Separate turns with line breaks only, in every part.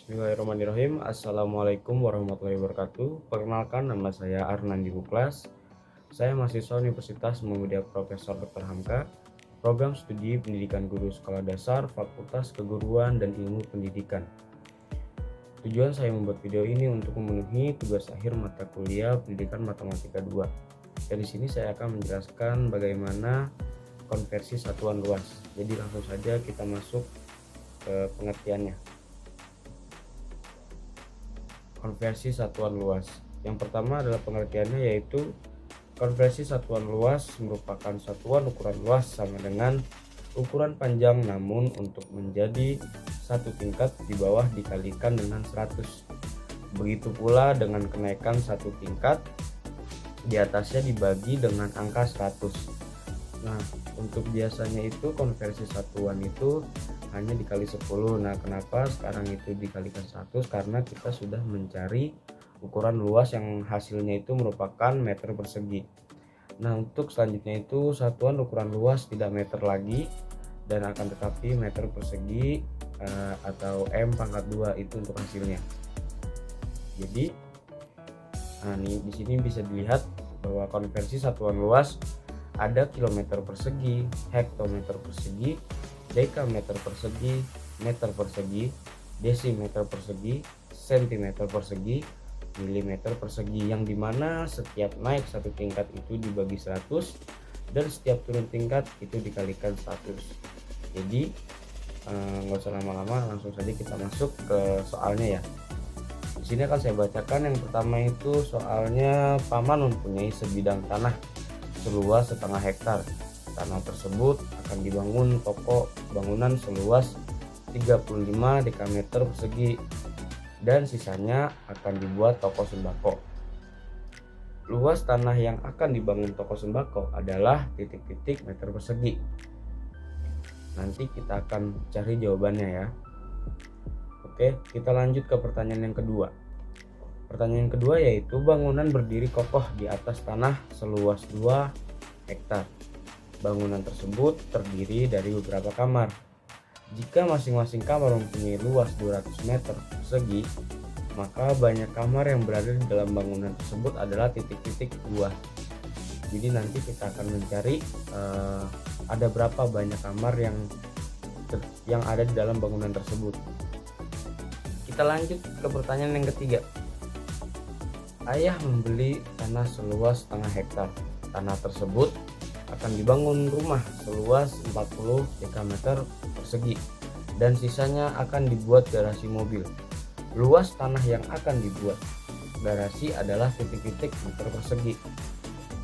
Bismillahirrahmanirrahim. Assalamualaikum warahmatullahi wabarakatuh. Perkenalkan, nama saya Arnandi Buklas. Saya mahasiswa Universitas Muhammadiyah Profesor Dr. Hamka, program studi pendidikan guru sekolah dasar, Fakultas Keguruan dan Ilmu Pendidikan. Tujuan saya membuat video ini untuk memenuhi tugas akhir mata kuliah Pendidikan Matematika 2. Dari sini saya akan menjelaskan bagaimana konversi satuan luas. Jadi langsung saja kita masuk ke pengertiannya. Konversi satuan luas. Yang pertama adalah pengertiannya, yaitu konversi satuan luas merupakan satuan ukuran luas sama dengan ukuran panjang, namun untuk menjadi satu tingkat di bawah dikalikan dengan 100. Begitu pula dengan kenaikan satu tingkat, di atasnya dibagi dengan angka 100. Nah, untuk biasanya itu konversi satuan itu hanya dikali 10. Nah, kenapa sekarang itu dikalikan 100? Karena kita sudah mencari ukuran luas yang hasilnya itu merupakan meter persegi. Nah, untuk selanjutnya itu satuan ukuran luas tidak meter lagi, dan akan tetapi meter persegi atau M pangkat 2 itu untuk hasilnya. Jadi, di sini bisa dilihat bahwa konversi satuan luas ada kilometer persegi, hektometer persegi, dekameter persegi, meter persegi, desimeter persegi, sentimeter persegi, milimeter persegi, yang dimana setiap naik satu tingkat itu dibagi 100 dan setiap turun tingkat itu dikalikan 100. Jadi nggak usah lama-lama, langsung saja kita masuk ke soalnya ya. Di sini akan saya bacakan. Yang pertama itu soalnya, paman mempunyai sebidang tanah seluas 1/2 hektar. Tanah tersebut akan dibangun toko bangunan seluas 35 dekameter persegi dan sisanya akan dibuat toko sembako. Luas tanah yang akan dibangun toko sembako adalah titik-titik meter persegi. Nanti kita akan cari jawabannya ya. Oke, kita lanjut ke pertanyaan yang kedua. Pertanyaan yang kedua yaitu bangunan berdiri kokoh di atas tanah seluas 2 hektar. Bangunan tersebut terdiri dari beberapa kamar. Jika masing-masing kamar mempunyai luas 200 meter persegi, maka banyak kamar yang berada di dalam bangunan tersebut adalah titik-titik 2. Jadi nanti kita akan mencari ada berapa banyak kamar yang ada di dalam bangunan tersebut. Kita lanjut ke pertanyaan yang ketiga. Ayah membeli tanah seluas 1/2 hektar. Tanah tersebut akan dibangun rumah seluas 40 dekameter persegi dan sisanya akan dibuat garasi mobil. Luas tanah yang akan dibuat garasi adalah titik-titik meter persegi.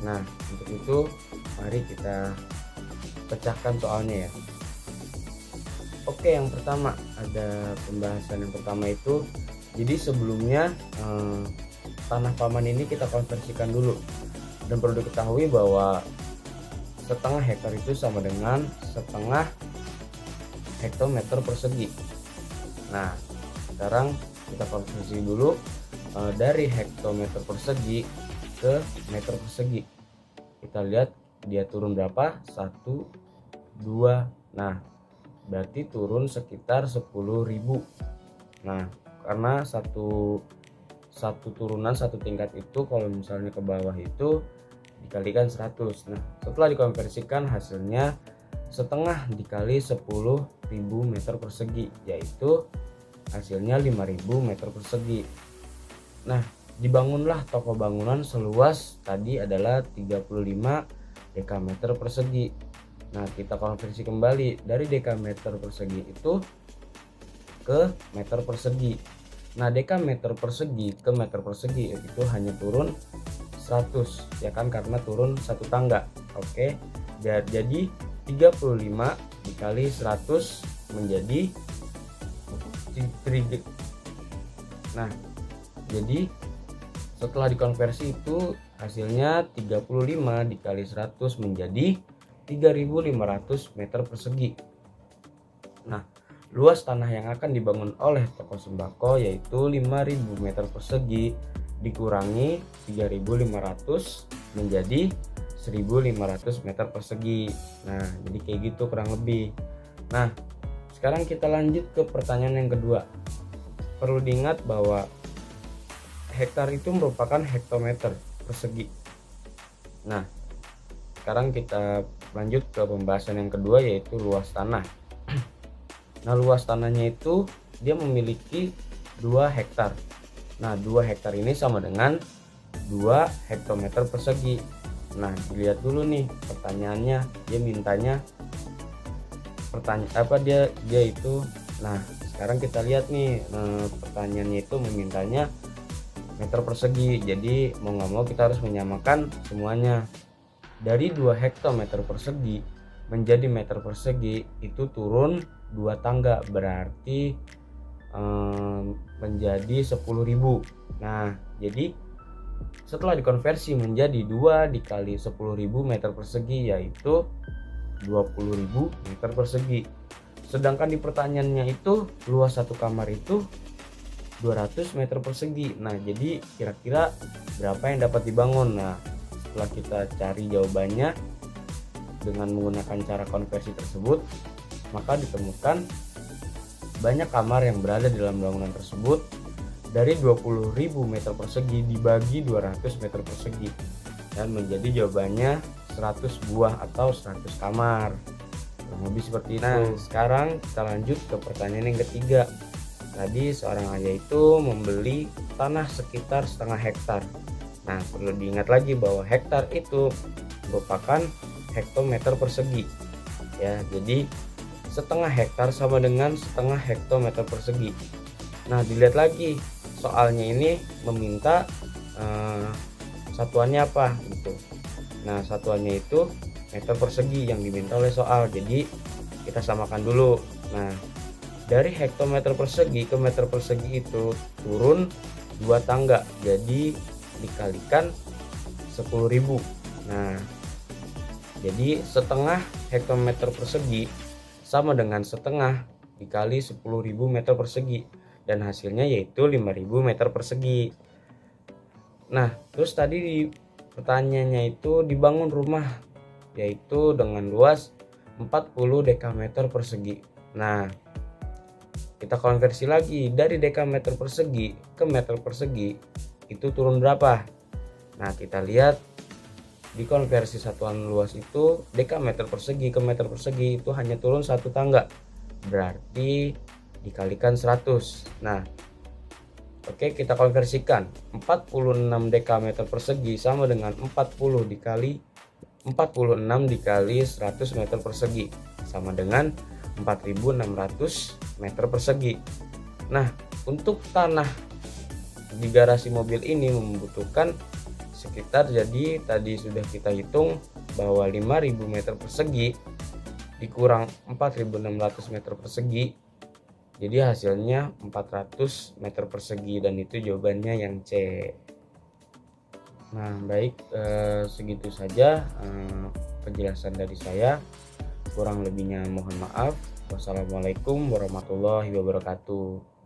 Nah, untuk itu mari kita pecahkan soalnya ya. Oke, yang pertama ada pembahasan yang pertama itu. Jadi sebelumnya tanah paman ini kita konversikan dulu, dan perlu diketahui bahwa 1/2 hektar itu sama dengan 1/2 hektometer persegi. Nah, sekarang kita konversi dulu dari hektometer persegi ke meter persegi. Kita lihat dia turun berapa? 1, 2. Nah, berarti turun sekitar 10.000. Nah, karena satu turunan satu tingkat itu kalau misalnya ke bawah itu dikalikan 100. Nah, setelah dikonversikan hasilnya 1/2 dikali 10.000 meter persegi, yaitu hasilnya 5.000 meter persegi. Nah, dibangunlah toko bangunan seluas tadi adalah 35 dekameter persegi. Nah, kita konversi kembali dari dekameter persegi itu ke meter persegi. Nah, dekameter persegi ke meter persegi itu hanya turun 100 ya kan, karena turun satu tangga. Oke, jadi 35 dikali 100 menjadi 3. Nah, jadi setelah dikonversi itu hasilnya 35 dikali 100 menjadi 3.500 meter persegi. Nah, luas tanah yang akan dibangun oleh toko sembako yaitu 5.000 meter persegi dikurangi 3.500 menjadi 1.500 meter persegi. Nah, jadi kayak gitu kurang lebih. Nah, sekarang kita lanjut ke pertanyaan yang kedua. perlu diingat bahwa hektar itu merupakan hektometer persegi. Nah, sekarang kita lanjut ke pembahasan yang kedua, yaitu luas tanah. Nah, luas tanahnya itu dia memiliki 2 hektar. Nah, 2 hektar ini sama dengan 2 hektometer persegi. Nah, dilihat dulu nih pertanyaannya, dia mintanya dia itu. Nah, sekarang kita lihat nih, pertanyaannya itu memintanya meter persegi. Jadi mau nggak mau kita harus menyamakan semuanya. Dari 2 hektometer persegi menjadi meter persegi itu turun 2 tangga, berarti menjadi 10.000. Nah, jadi setelah dikonversi menjadi 2 dikali 10.000 meter persegi, yaitu 20.000 meter persegi. Sedangkan di pertanyaannya itu luas satu kamar itu 200 meter persegi. Nah, jadi kira-kira berapa yang dapat dibangun? Nah, setelah kita cari jawabannya dengan menggunakan cara konversi tersebut, maka ditemukan banyak kamar yang berada di dalam bangunan tersebut. Dari 20.000 meter persegi dibagi 200 meter persegi, dan menjadi jawabannya 100 buah atau 100 kamar. Kurang lebih seperti itu. Nah, sekarang kita lanjut ke pertanyaan yang ketiga. Tadi seorang ayah itu membeli tanah sekitar setengah hektar. Nah, perlu diingat lagi bahwa hektar itu merupakan hektometer persegi. Ya, jadi setengah hektar sama dengan setengah hektometer persegi. Nah, dilihat lagi soalnya ini meminta satuannya apa gitu. Nah, satuannya itu meter persegi yang diminta oleh soal. Jadi kita samakan dulu. Nah, dari hektometer persegi ke meter persegi itu turun 2 tangga, jadi dikalikan 10.000. Nah, jadi setengah hektometer persegi sama dengan setengah dikali 10.000 meter persegi, dan hasilnya yaitu 5.000 meter persegi. Nah, terus tadi di pertanyaannya itu dibangun rumah yaitu dengan luas 40 dekameter persegi. Nah, kita konversi lagi dari dekameter persegi ke meter persegi itu turun berapa? Nah, kita lihat di konversi satuan luas itu dekameter persegi ke meter persegi itu hanya turun 1 tangga, berarti dikalikan 100. Nah, oke, kita konversikan 46 dekameter persegi sama dengan 46 dikali 100 meter persegi sama dengan 4.600 meter persegi. Nah, untuk tanah di garasi mobil ini membutuhkan sekitar, jadi tadi sudah kita hitung bahwa 5.000 meter persegi dikurang 4.600 meter persegi, jadi hasilnya 400 meter persegi, dan itu jawabannya yang C. Nah, baik, segitu saja penjelasan dari saya. Kurang lebihnya mohon maaf. Wassalamualaikum warahmatullahi wabarakatuh.